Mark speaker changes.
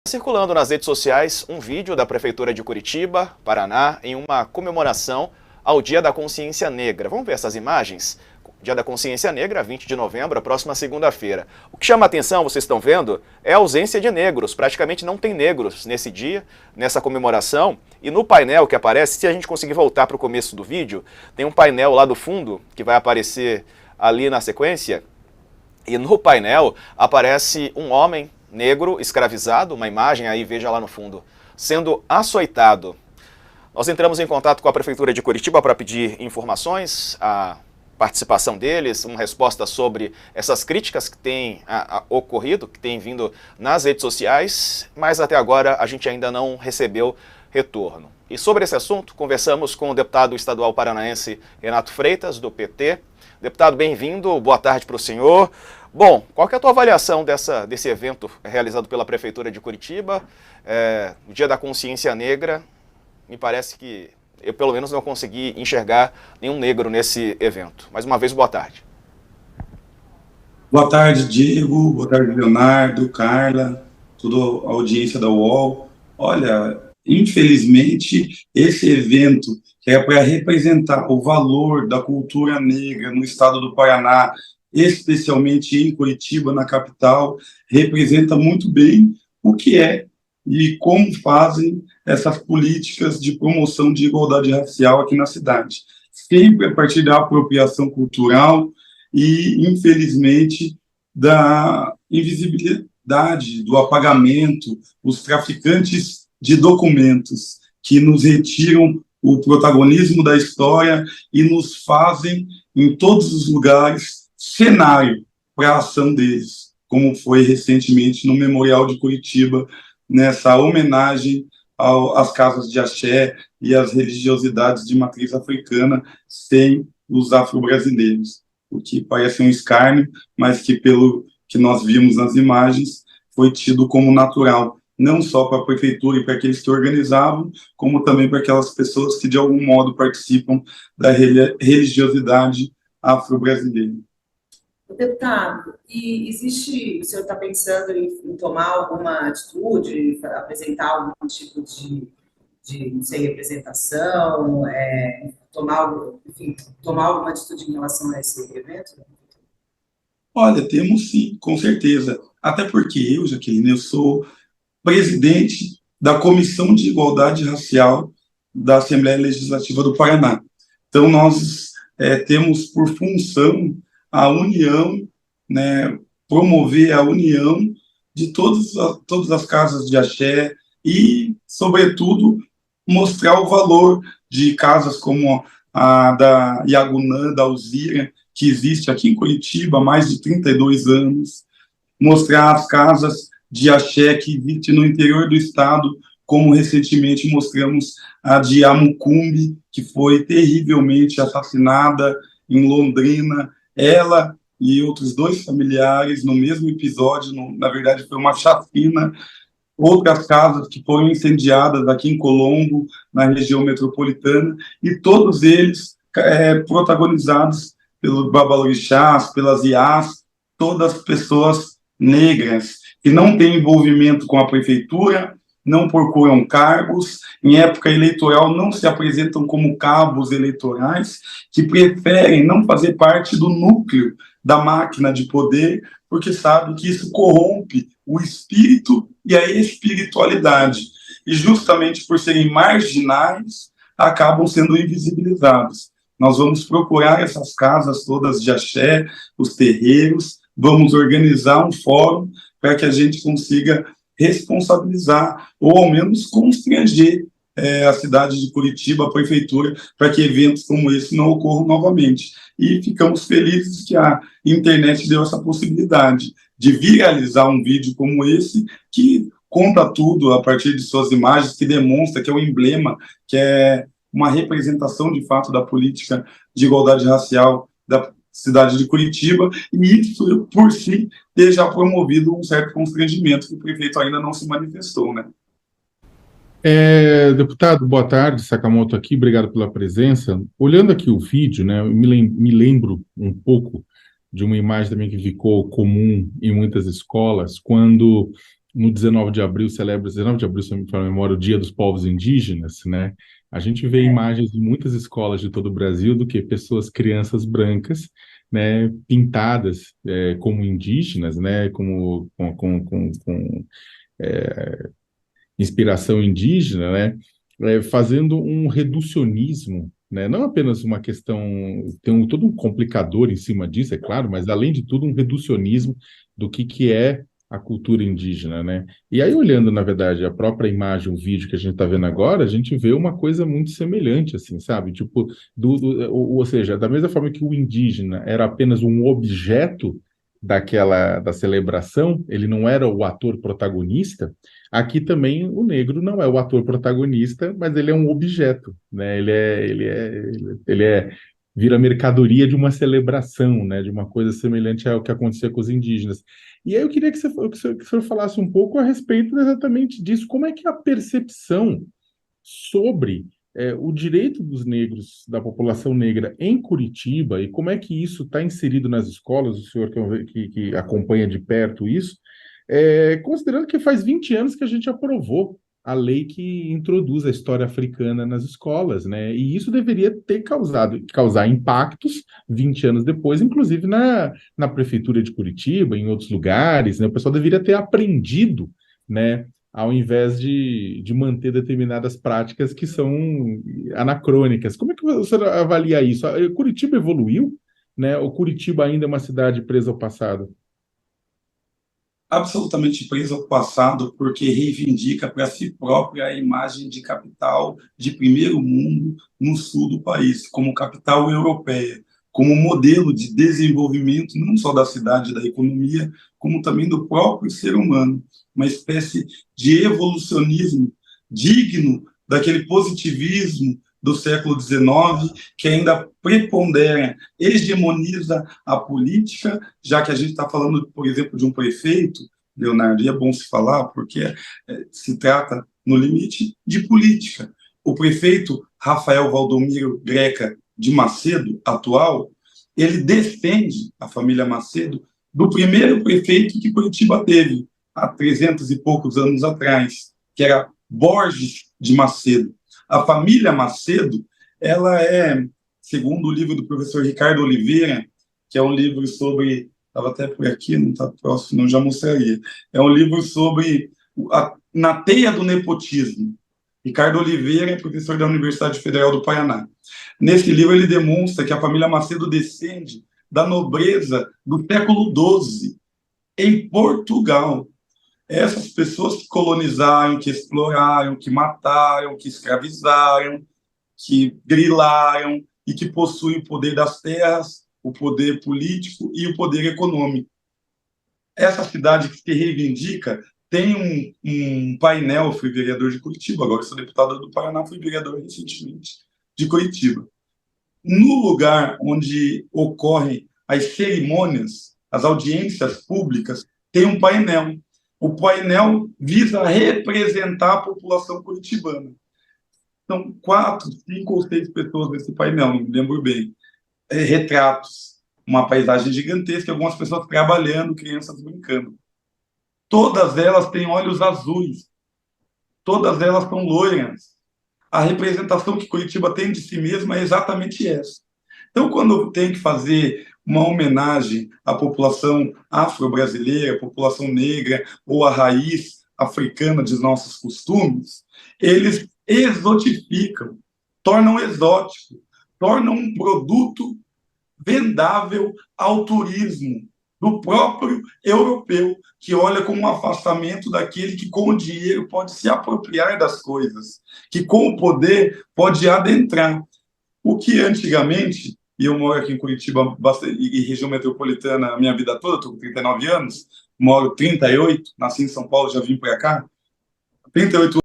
Speaker 1: Circulando nas redes sociais um vídeo da Prefeitura de Curitiba, Paraná, em uma comemoração ao Dia da Consciência Negra. Vamos ver essas imagens? Dia da Consciência Negra, 20 de novembro, a próxima segunda-feira. O que chama a atenção, vocês estão vendo, é a ausência de negros. Praticamente não tem negros nesse dia, nessa comemoração. E no painel que aparece, se a gente conseguir voltar para o começo do vídeo, tem um painel lá do fundo que vai aparecer ali na sequência. E no painel aparece um homem negro escravizado, uma imagem aí, veja lá no fundo, sendo açoitado. Nós entramos em contato com a Prefeitura de Curitiba para pedir informações, a participação deles, uma resposta sobre essas críticas que têm ocorrido, que têm vindo nas redes sociais, mas até agora a gente ainda não recebeu retorno. E sobre esse assunto, conversamos com o deputado estadual paranaense Renato Freitas, do PT. Deputado, bem-vindo, boa tarde para o senhor. Bom, qual que é a tua avaliação desse evento realizado pela Prefeitura de Curitiba, o Dia da Consciência Negra? Me parece que eu, pelo menos, não consegui enxergar nenhum negro nesse evento. Mais uma vez, boa tarde.
Speaker 2: Boa tarde, Diego. Boa tarde, Leonardo, Carla, toda a audiência da UOL. Olha, infelizmente, esse evento, que é para representar o valor da cultura negra no estado do Paraná, especialmente em Curitiba, na capital, representa muito bem o que é e como fazem essas políticas de promoção de igualdade racial aqui na cidade. Sempre a partir da apropriação cultural e, infelizmente, da invisibilidade, do apagamento, os traficantes de documentos que nos retiram o protagonismo da história e nos fazem, em todos os lugares, cenário para a ação deles, como foi recentemente no Memorial de Curitiba, nessa homenagem às casas de axé e às religiosidades de matriz africana sem os afro-brasileiros, o que parece um escárnio, mas que, pelo que nós vimos nas imagens, foi tido como natural, não só para a prefeitura e para aqueles que organizavam, como também para aquelas pessoas que, de algum modo, participam da religiosidade afro-brasileira.
Speaker 3: Deputado, e existe, o senhor está pensando em tomar alguma atitude, apresentar algum tipo de não sei, representação, tomar alguma atitude em relação a esse evento?
Speaker 2: Olha, temos sim, com certeza. Até porque eu, Jaqueline, eu sou presidente da Comissão de Igualdade Racial da Assembleia Legislativa do Paraná. Então, nós temos por função a união, né, promover a união de todas as casas de axé e, sobretudo, mostrar o valor de casas como a da Iagunã, da Alzira, que existe aqui em Curitiba há mais de 32 anos, mostrar as casas de axé que existem no interior do estado, como recentemente mostramos a de Amucumbi, que foi terrivelmente assassinada em Londrina, ela e outros 2 familiares no mesmo episódio, na verdade foi uma chacina. Outras casas que foram incendiadas aqui em Colombo, na região metropolitana, e todos eles protagonizados pelos babalorixás, pelas iás, todas pessoas negras, que não têm envolvimento com a prefeitura, não procuram cargos, em época eleitoral não se apresentam como cabos eleitorais, que preferem não fazer parte do núcleo da máquina de poder, porque sabem que isso corrompe o espírito e a espiritualidade. E justamente por serem marginais, acabam sendo invisibilizados. Nós vamos procurar essas casas todas de axé, os terreiros, vamos organizar um fórum para que a gente consiga responsabilizar, ou ao menos constranger a cidade de Curitiba, a prefeitura, para que eventos como esse não ocorram novamente. E ficamos felizes que a internet deu essa possibilidade de viralizar um vídeo como esse, que conta tudo a partir de suas imagens, que demonstra que é um emblema, que é uma representação, de fato, da política de igualdade racial da cidade de Curitiba, e isso, por si, ter já promovido um certo constrangimento que o prefeito ainda não se manifestou, né?
Speaker 4: Deputado, boa tarde, Sakamoto aqui, obrigado pela presença. Olhando aqui o vídeo, né, eu me lembro um pouco de uma imagem também que ficou comum em muitas escolas, quando no 19 de abril, celebra 19 de abril, se não me falha a memória, o Dia dos Povos Indígenas, né? A gente vê imagens de muitas escolas de todo o Brasil do que pessoas, crianças brancas, né, pintadas como indígenas, né, como com inspiração indígena, né, fazendo um reducionismo, né, não apenas uma questão, tem todo um complicador em cima disso, é claro, mas além de tudo um reducionismo do que é a cultura indígena, né? E aí, olhando, na verdade, a própria imagem, o vídeo que a gente está vendo agora, a gente vê uma coisa muito semelhante, assim, sabe? Tipo, ou seja, da mesma forma que o indígena era apenas um objeto da celebração, ele não era o ator protagonista. Aqui também o negro não é o ator protagonista, mas ele é um objeto, né? Ele vira mercadoria de uma celebração, né? De uma coisa semelhante ao que acontecia com os indígenas. E aí eu queria que o senhor falasse um pouco a respeito exatamente disso. Como é que é a percepção sobre o direito dos negros, da população negra em Curitiba, e como é que isso está inserido nas escolas, o senhor que acompanha de perto isso, considerando que faz 20 anos que a gente aprovou a lei que introduz a história africana nas escolas, né? E isso deveria causar impactos 20 anos depois, inclusive na prefeitura de Curitiba, em outros lugares, né? O pessoal deveria ter aprendido, né? Ao invés de manter determinadas práticas que são anacrônicas. Como é que você avalia isso? Curitiba evoluiu, né? Ou Curitiba ainda é uma cidade presa ao passado?
Speaker 2: Absolutamente presa ao passado, porque reivindica para si própria a imagem de capital de primeiro mundo no sul do país, como capital europeia, como modelo de desenvolvimento não só da cidade, da economia, como também do próprio ser humano, uma espécie de evolucionismo digno daquele positivismo do século XIX, que ainda prepondera, hegemoniza a política, já que a gente está falando, por exemplo, de um prefeito, Leonardo, e é bom se falar, porque se trata, no limite, de política. O prefeito Rafael Valdomiro Greca de Macedo, atual, ele defende a família Macedo do primeiro prefeito que Curitiba teve, há 300 e poucos anos atrás, que era Borges de Macedo. A família Macedo, ela segundo o livro do professor Ricardo Oliveira, que é um livro sobre, estava até por aqui, não está próximo, não, já mostraria, é um livro sobre na teia do nepotismo. Ricardo Oliveira é professor da Universidade Federal do Paraná. Nesse livro ele demonstra que a família Macedo descende da nobreza do século XII, em Portugal. Essas pessoas que colonizaram, que exploraram, que mataram, que escravizaram, que grilaram e que possuem o poder das terras, o poder político e o poder econômico. Essa cidade que se reivindica tem um painel, fui vereador de Curitiba, agora sou deputado do Paraná, fui vereador recentemente de Curitiba. No lugar onde ocorrem as cerimônias, as audiências públicas, tem um painel. O painel visa representar a população curitibana. São 4, 5 ou 6 pessoas nesse painel, não me lembro bem. Retratos, uma paisagem gigantesca, algumas pessoas trabalhando, crianças brincando. Todas elas têm olhos azuis, todas elas são loiras. A representação que Curitiba tem de si mesma é exatamente essa. Então, quando tem que fazer uma homenagem à população afro-brasileira, à população negra ou à raiz africana de nossos costumes, eles exotificam, tornam exótico, tornam um produto vendável ao turismo do próprio europeu, que olha com um afastamento daquele que com o dinheiro pode se apropriar das coisas, que com o poder pode adentrar. O que antigamente, e eu moro aqui em Curitiba e região metropolitana a minha vida toda, estou com 39 anos, moro 38, nasci em São Paulo, já vim para cá, 38